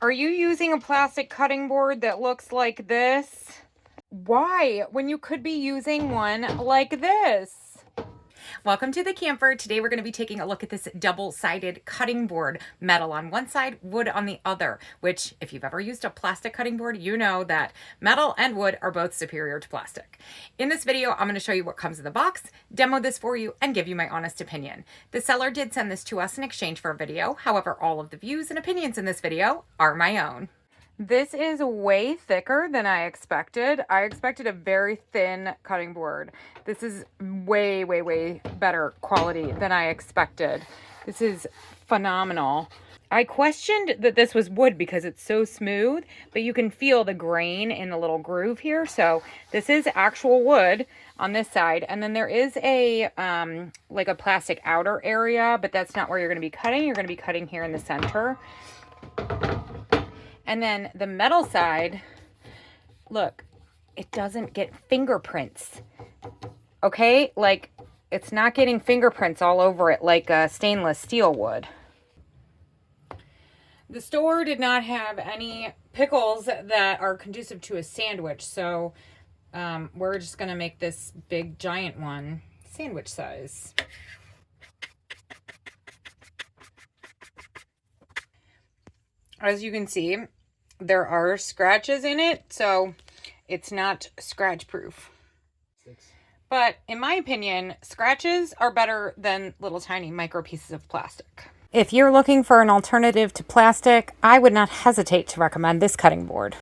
Are you using a plastic cutting board that looks like this? Why, when you could be using one like this? Welcome to the camper. Today we're going to be taking a look at this double-sided cutting board. Metal on one side, wood on the other, which if you've ever used a plastic cutting board, you know that metal and wood are both superior to plastic. In this video, I'm going to show you what comes in the box, demo this for you, and give you my honest opinion. The seller did send this to us in exchange for a video. However, all of the views and opinions in this video are my own. This is way thicker than I expected. I expected a very thin cutting board. This is way, way, way better quality than I expected. This is phenomenal. I questioned that this was wood because it's so smooth, but you can feel the grain in the little groove here. So this is actual wood on this side. And then there is a, like a plastic outer area, but that's not where you're going to be cutting. You're going to be cutting here in the center. And then the metal side, look, it doesn't get fingerprints, okay? Like, it's not getting fingerprints all over it like stainless steel would. The store did not have any pickles that are conducive to a sandwich, so we're just gonna make this big giant one sandwich size. As you can see, there are scratches in it, so it's not scratch proof. But in my opinion, scratches are better than little tiny micro pieces of plastic. If you're looking for an alternative to plastic, I would not hesitate to recommend this cutting board.